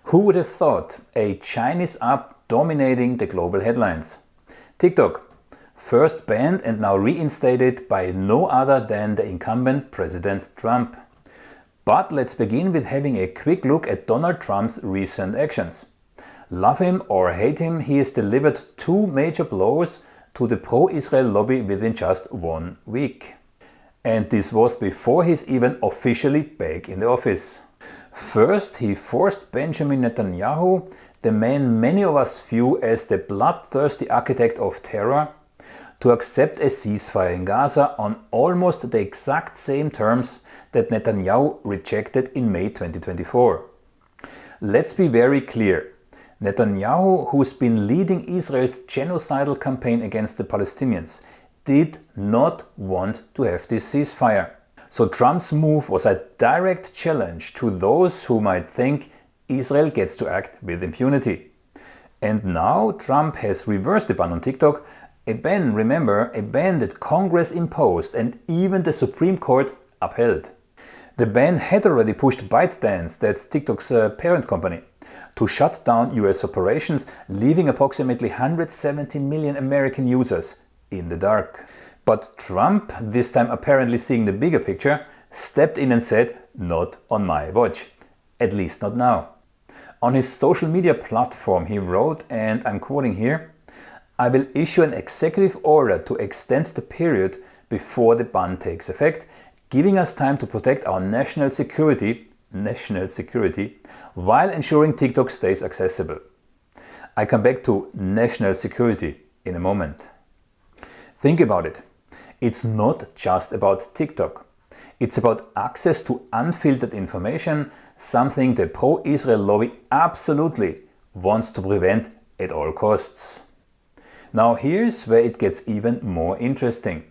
Who would have thought a Chinese app dominating the global headlines? TikTok, first banned and now reinstated by no other than the incumbent President Trump. But let's begin with having a quick look at Donald Trump's recent actions. Love him or hate him, he has delivered two major blows to the pro-Israel lobby within just 1 week. And this was before he's even officially back in the office. First, he forced Benjamin Netanyahu, the man many of us view as the bloodthirsty architect of terror, to accept a ceasefire in Gaza on almost the exact same terms that Netanyahu rejected in May 2024. Let's be very clear. Netanyahu, who's been leading Israel's genocidal campaign against the Palestinians, did not want to have this ceasefire. So Trump's move was a direct challenge to those who might think Israel gets to act with impunity. And now Trump has reversed the ban on TikTok, a ban, remember, a ban that Congress imposed and even the Supreme Court upheld. The ban had already pushed ByteDance, that's TikTok's parent company, to shut down US operations, leaving approximately 170 million American users in the dark. But Trump, this time apparently seeing the bigger picture, stepped in and said, "Not on my watch. At least not now." On his social media platform he wrote, and I'm quoting here, "I will issue an executive order to extend the period before the ban takes effect, giving us time to protect our national security, while ensuring TikTok stays accessible." I come back to national security in a moment. Think about it. It's not just about TikTok. It's about access to unfiltered information, something the pro-Israel lobby absolutely wants to prevent at all costs. Now here's where it gets even more interesting.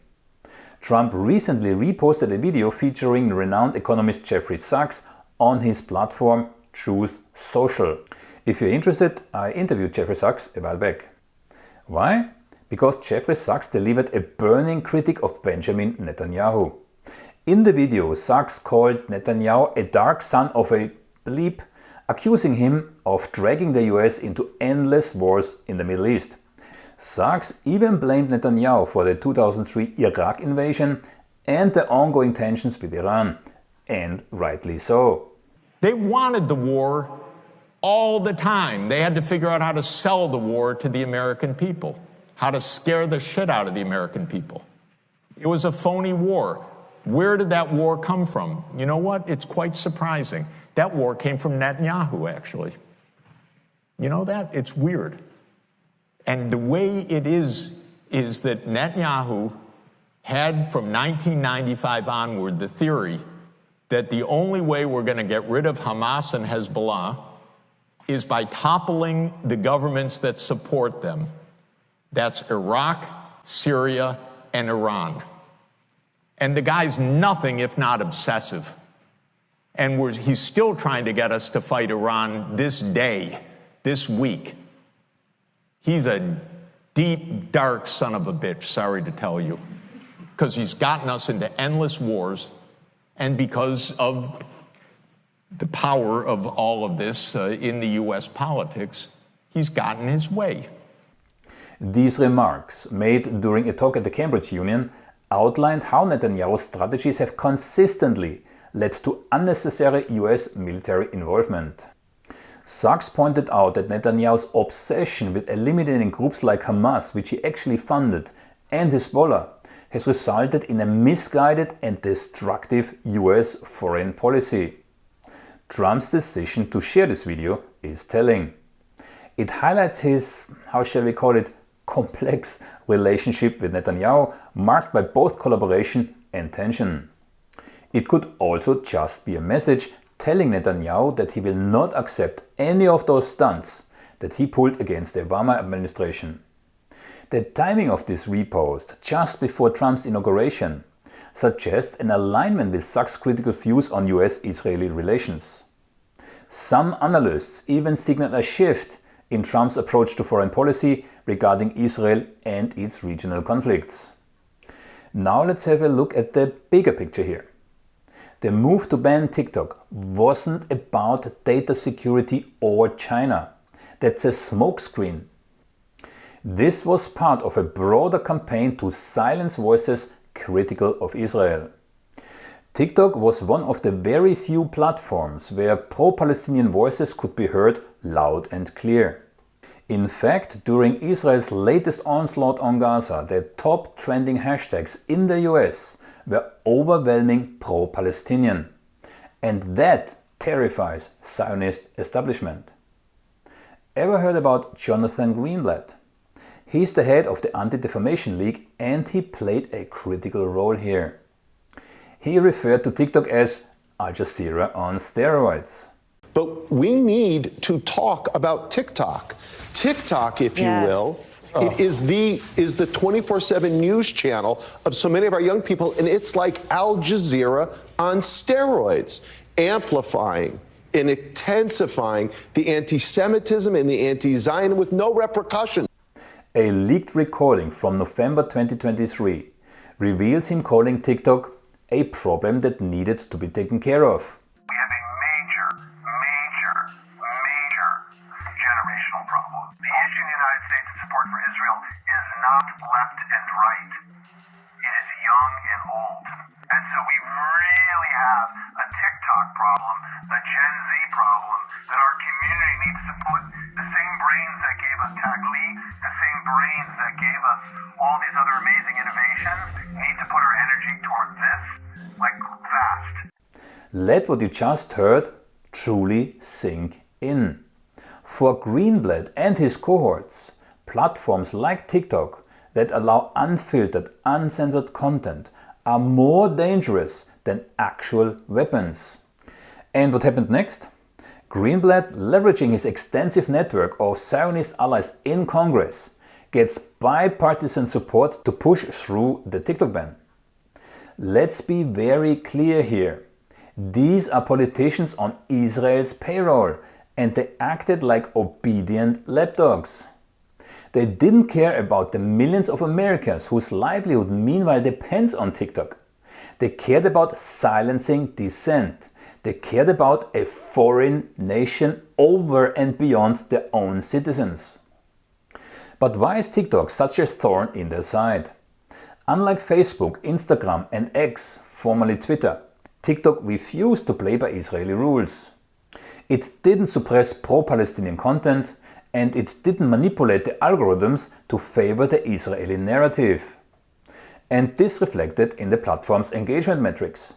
Trump recently reposted a video featuring renowned economist Jeffrey Sachs on his platform Truth Social. If you're interested, I interviewed Jeffrey Sachs a while back. Why? Because Jeffrey Sachs delivered a burning critique of Benjamin Netanyahu. In the video, Sachs called Netanyahu a dark son of a bleep, accusing him of dragging the US into endless wars in the Middle East. Sachs even blamed Netanyahu for the 2003 Iraq invasion and the ongoing tensions with Iran, and rightly so. They wanted the war all the time. They had to figure out how to sell the war to the American people, how to scare the shit out of the American people. It was a phony war. Where did that war come from? You know what? It's quite surprising. That war came from Netanyahu, actually. You know that? It's weird. And the way it is that Netanyahu had from 1995 onward the theory that the only way we're going to get rid of Hamas and Hezbollah is by toppling the governments that support them. That's Iraq, Syria, and Iran. And the guy's nothing if not obsessive. And he's still trying to get us to fight Iran this day, this week. He's a deep, dark son of a bitch, sorry to tell you, because he's gotten us into endless wars, and because of the power of all of this in the US politics, he's gotten his way. These remarks, made during a talk at the Cambridge Union, outlined how Netanyahu's strategies have consistently led to unnecessary US military involvement. Sachs pointed out that Netanyahu's obsession with eliminating groups like Hamas, which he actually funded, and Hezbollah, has resulted in a misguided and destructive US foreign policy. Trump's decision to share this video is telling. It highlights his, how shall we call it, complex relationship with Netanyahu, marked by both collaboration and tension. It could also just be a message telling Netanyahu that he will not accept any of those stunts that he pulled against the Obama administration. The timing of this repost, just before Trump's inauguration, suggests an alignment with Sachs' critical views on US-Israeli relations. Some analysts even signal a shift in Trump's approach to foreign policy regarding Israel and its regional conflicts. Now let's have a look at the bigger picture here. The move to ban TikTok wasn't about data security or China. That's a smokescreen. This was part of a broader campaign to silence voices critical of Israel. TikTok was one of the very few platforms where pro-Palestinian voices could be heard loud and clear. In fact, during Israel's latest onslaught on Gaza, the top trending hashtags in the US were overwhelming pro-Palestinian. And that terrifies Zionist establishment. Ever heard about Jonathan Greenblatt? He's the head of the Anti-Defamation League and he played a critical role here. He referred to TikTok as Al Jazeera on steroids. But we need to talk about TikTok. TikTok, if you will, it is the 24/7 news channel of so many of our young people, and it's like Al Jazeera on steroids, amplifying and intensifying the anti-Semitism and the anti-Zionism with no repercussion. A leaked recording from November 2023 reveals him calling TikTok a problem that needed to be taken care of. We have a major generational problem. The issue in the United States of support for Israel is not left and right. It is young and old. And so we really have a TikTok problem, a Gen Z problem, that our community needs to put the same brains that gave us Tagli, the same brains that gave us all these other amazing innovations, need to put our energy toward this, like fast. Let what you just heard truly sink in. For Greenblatt and his cohorts, platforms like TikTok that allow unfiltered, uncensored content are more dangerous than actual weapons. And what happened next? Greenblatt, leveraging his extensive network of Zionist allies in Congress, gets bipartisan support to push through the TikTok ban. Let's be very clear here. These are politicians on Israel's payroll, and they acted like obedient lapdogs. They didn't care about the millions of Americans whose livelihood meanwhile depends on TikTok. They cared about silencing dissent. They cared about a foreign nation over and beyond their own citizens. But why is TikTok such a thorn in their side? Unlike Facebook, Instagram and X, formerly Twitter, TikTok refused to play by Israeli rules. It didn't suppress pro-Palestinian content and it didn't manipulate the algorithms to favor the Israeli narrative. And this reflected in the platform's engagement metrics.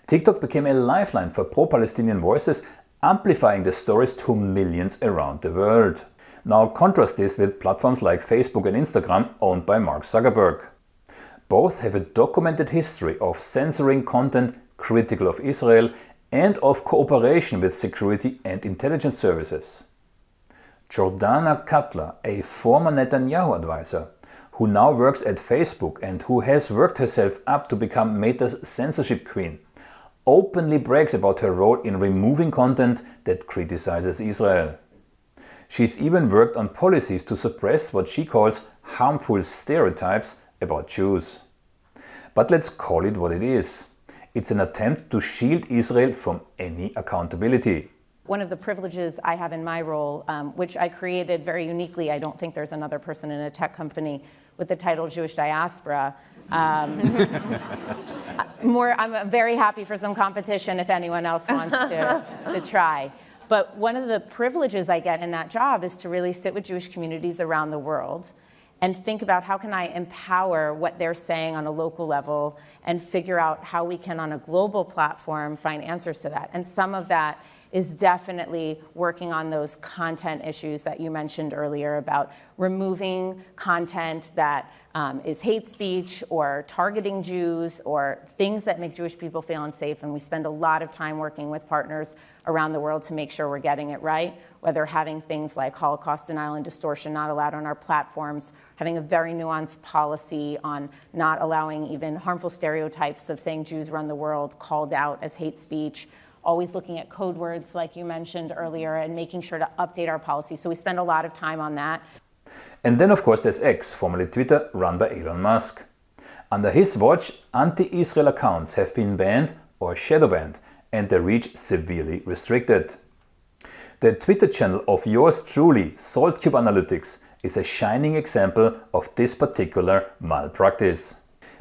TikTok became a lifeline for pro-Palestinian voices, amplifying the stories to millions around the world. Now contrast this with platforms like Facebook and Instagram owned by Mark Zuckerberg. Both have a documented history of censoring content critical of Israel and of cooperation with security and intelligence services. Jordana Cutler, a former Netanyahu advisor, who now works at Facebook and who has worked herself up to become Meta's censorship queen, openly brags about her role in removing content that criticizes Israel. She's even worked on policies to suppress what she calls harmful stereotypes about Jews. But let's call it what it is. It's an attempt to shield Israel from any accountability. One of the privileges I have in my role, which I created very uniquely, I don't think there's another person in a tech company with the title Jewish Diaspora. I'm very happy for some competition if anyone else wants to try. But one of the privileges I get in that job is to really sit with Jewish communities around the world and think about how can I empower what they're saying on a local level and figure out how we can on a global platform find answers to that. And some of that is definitely working on those content issues that you mentioned earlier about removing content that is hate speech or targeting Jews or things that make Jewish people feel unsafe. And we spend a lot of time working with partners around the world to make sure we're getting it right, whether having things like Holocaust denial and distortion not allowed on our platforms, having a very nuanced policy on not allowing even harmful stereotypes of saying Jews run the world called out as hate speech, always looking at code words like you mentioned earlier and making sure to update our policy. So we spend a lot of time on that. And then of course there's X, formerly Twitter, run by Elon Musk. Under his watch, anti-Israel accounts have been banned or shadow banned and their reach severely restricted. The Twitter channel of yours truly, SaltCube Analytics, is a shining example of this particular malpractice.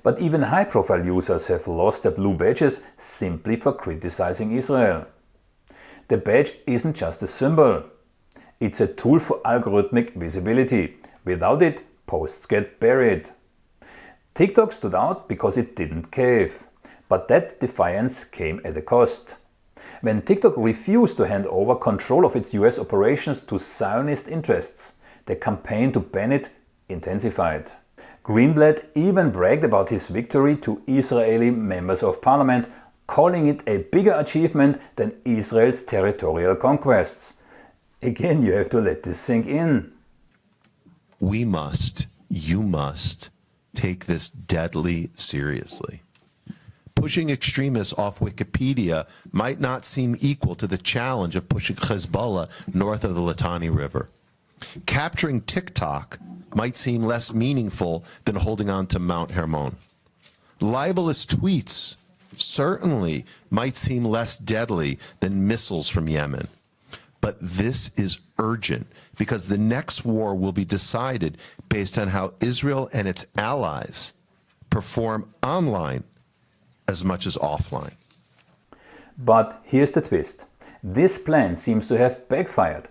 But even high-profile users have lost their blue badges simply for criticizing Israel. The badge isn't just a symbol. It's a tool for algorithmic visibility. Without it, posts get buried. TikTok stood out because it didn't cave. But that defiance came at a cost. When TikTok refused to hand over control of its US operations to Zionist interests, the campaign to ban it intensified. Greenblatt even bragged about his victory to Israeli members of parliament, calling it a bigger achievement than Israel's territorial conquests. Again, you have to let this sink in. We must, you must, take this deadly seriously. Pushing extremists off Wikipedia might not seem equal to the challenge of pushing Hezbollah north of the Litani River. Capturing TikTok might seem less meaningful than holding on to Mount Hermon. Libelous tweets certainly might seem less deadly than missiles from Yemen. But this is urgent because the next war will be decided based on how Israel and its allies perform online as much as offline. But here's the twist. This plan seems to have backfired.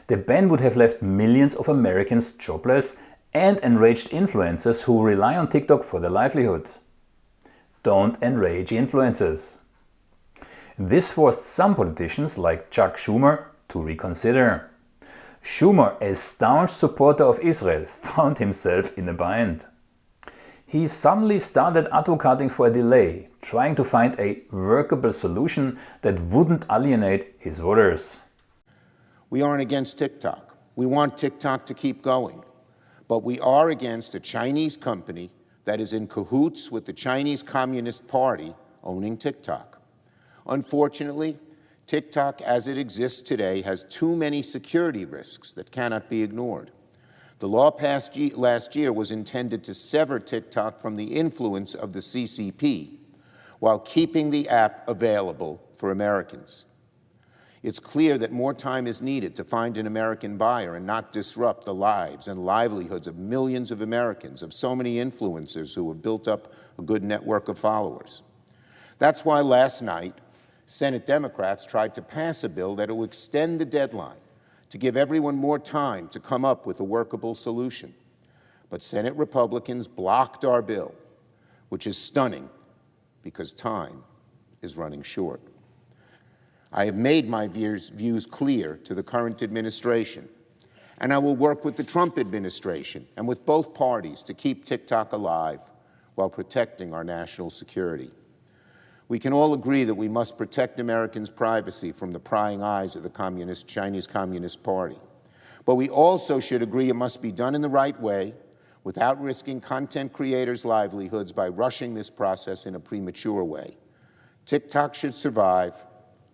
The ban would have left millions of Americans jobless and enraged influencers who rely on TikTok for their livelihood. Don't enrage influencers. This forced some politicians like Chuck Schumer to reconsider. Schumer, a staunch supporter of Israel, found himself in a bind. He suddenly started advocating for a delay, trying to find a workable solution that wouldn't alienate his voters. We aren't against TikTok. We want TikTok to keep going. But we are against a Chinese company that is in cahoots with the Chinese Communist Party owning TikTok. Unfortunately, TikTok as it exists today has too many security risks that cannot be ignored. The law passed last year was intended to sever TikTok from the influence of the CCP while keeping the app available for Americans. It's clear that more time is needed to find an American buyer and not disrupt the lives and livelihoods of millions of Americans, of so many influencers who have built up a good network of followers. That's why last night, Senate Democrats tried to pass a bill that will extend the deadline to give everyone more time to come up with a workable solution. But Senate Republicans blocked our bill, which is stunning because time is running short. I have made my views clear to the current administration, and I will work with the Trump administration and with both parties to keep TikTok alive while protecting our national security. We can all agree that we must protect Americans' privacy from the prying eyes of the Chinese Communist Party. But we also should agree it must be done in the right way, without risking content creators' livelihoods by rushing this process in a premature way. TikTok should survive,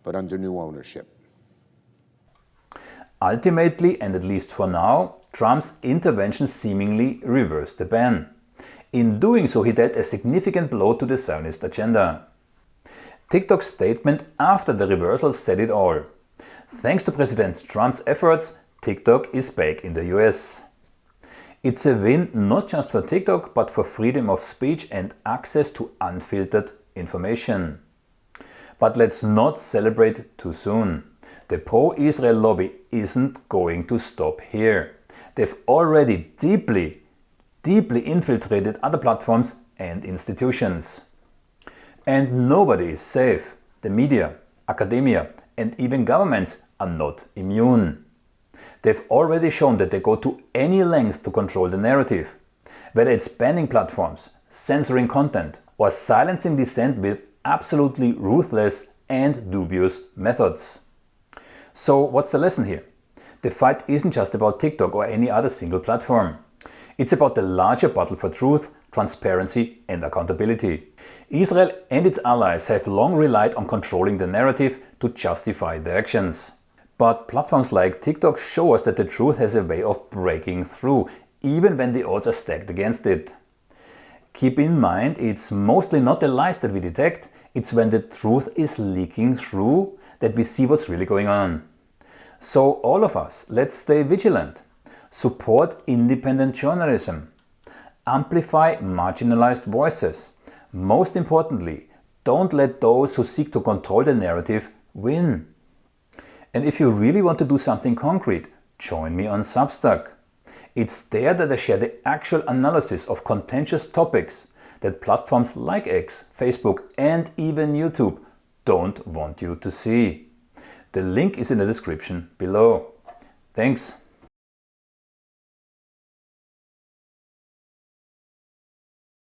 but under new ownership. Ultimately, and at least for now, Trump's intervention seemingly reversed the ban. In doing so, he dealt a significant blow to the Zionist agenda. TikTok's statement after the reversal said it all. Thanks to President Trump's efforts, TikTok is back in the US. It's a win not just for TikTok, but for freedom of speech and access to unfiltered information. But let's not celebrate too soon. The pro-Israel lobby isn't going to stop here. They've already deeply infiltrated other platforms and institutions. And nobody is safe. The media, academia, and even governments are not immune. They've already shown that they go to any length to control the narrative, whether it's banning platforms, censoring content, or silencing dissent with absolutely ruthless and dubious methods. So what's the lesson here? The fight isn't just about TikTok or any other single platform. It's about the larger battle for truth, transparency, and accountability. Israel and its allies have long relied on controlling the narrative to justify their actions. But platforms like TikTok show us that the truth has a way of breaking through, even when the odds are stacked against it. Keep in mind, it's mostly not the lies that we detect, It's when the truth is leaking through that we see what's really going on. So all of us, let's stay vigilant. Support independent journalism. Amplify marginalized voices. Most importantly, don't let those who seek to control the narrative win. And if you really want to do something concrete, join me on Substack. It's there that I share the actual analysis of contentious topics that platforms like X, Facebook and even YouTube don't want you to see. The link is in the description below. Thanks.